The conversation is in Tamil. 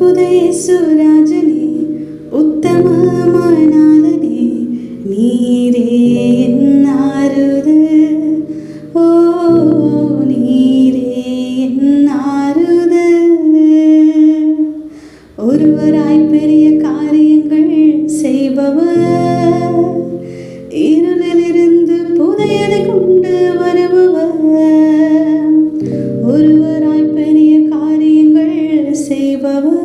அற்புதேசுராஜனே உத்தமமானாலனே நீரே என் ஆறுதல். ஓ நீரே என் ஆறுதல். ஒருவராய் பெரிய காரியங்கள் செய்பவர், இருளிலிருந்து புதையலை கொண்டு வருபவர். ஒருவராய் பெரிய காரியங்கள் செய்பவர்,